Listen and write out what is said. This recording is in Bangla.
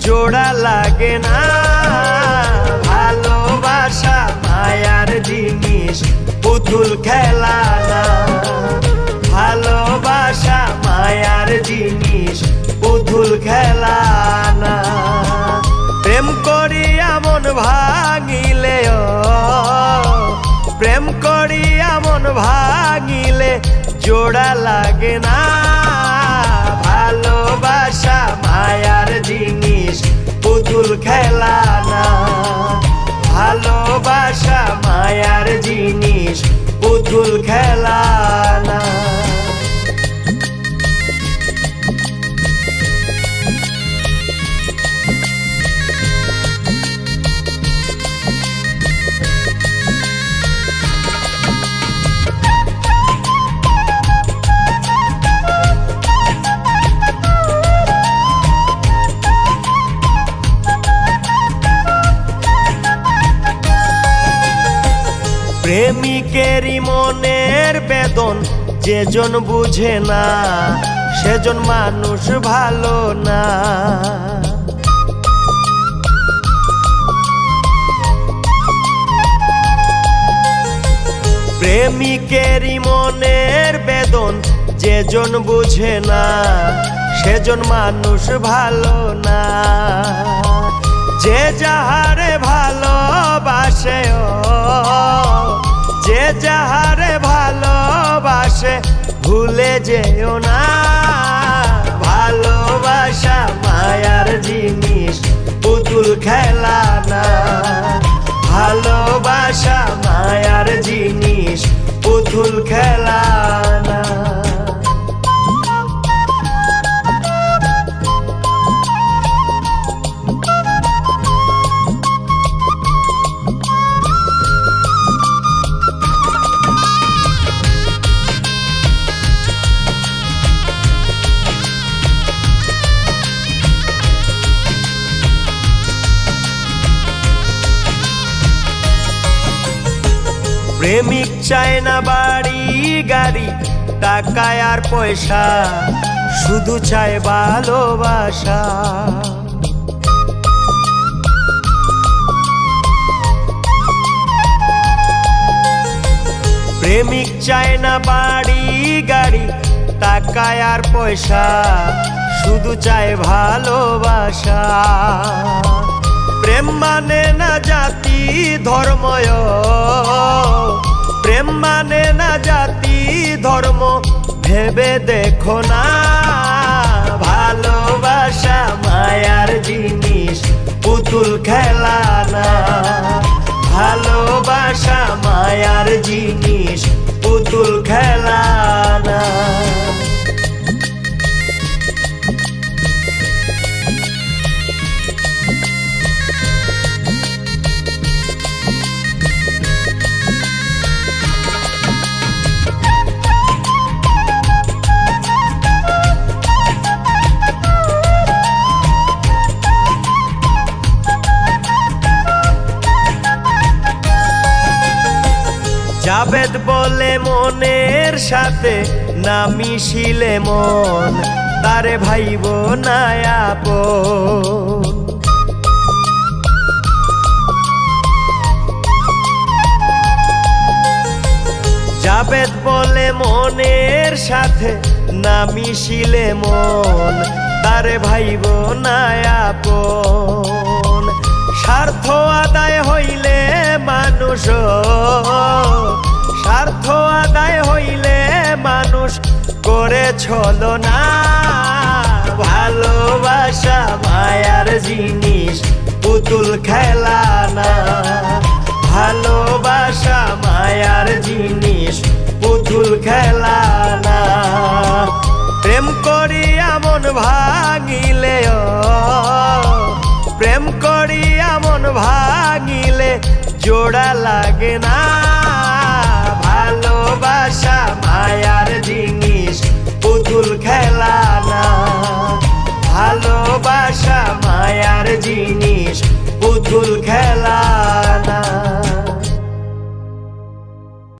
জোড়া লাগে না। ভালোবাসা মায়ার জিনিস, পুতুল খেলা না। ভালোবাসা মায়ার জিনিস, পুতুল খেলা না। প্রেম করিয়া মন ভাঙিলে, প্রেম করিয়া মন ভাঙিলে জোড়া লাগে না। ভালোবাসা মায়ার জিনিস, পুতুল খেলা না। ভালোবাসা মায়ার জিনিস, পুতুল খেলা না। প্রেমিকেরই মনের বেদন যেজন বুঝে না, সেজন মানুষ ভালো না। প্রেমিকেরই মনের বেদন যেজন বুঝে না, সেজন মানুষ ভালো না। যে যাহারে ভালোবাসে, যে যাহারে ভালোবাসে ভুলে যেও না। ভালোবাসা মায়ার জিনিস, পুতুল খেলা না। ভালোবাসা মায়ার জিনিস, পুতুল খেলা না। প্রেমিক চায় না বাড়ি গাড়ি, টাকা আর পয়সা, শুধু চায় ভালোবাসা। প্রেমিক চায় না বাড়ি গাড়ি, টাকা আর পয়সা, শুধু চায় ভালোবাসা। প্রেম মানে না জাতি ধর্ময়, প্রেম মানে না জাতি ধর্ম, ভেবে দেখো না। ভালোবাসা মায়ার জিনিস, পুতুল খেলা না। ভালোবাসা মায়ার জিনিস, পুতুল খেলা না। জাবেদ বলে মনের সাথে না মিশিলে মন, তারে ভাইব না আপন। জাবেদ বলে মনের সাথে না মিশিলে মন, তারে ভাইব না আপন। স্বার্থ আদায় হইলে মানুষ, স্বার্থ আদায় হইলে মানুষ করে ছলনা। ভালোবাসা মায়ার জিনিস, পুতুল খেলা না। ভালোবাসা মায়ার জিনিস, পুতুল খেলা না। প্রেম করিয়া মন ভাঙিলে, প্রেম করিয়া মন ভাঙিলে জোড়া লাগে না।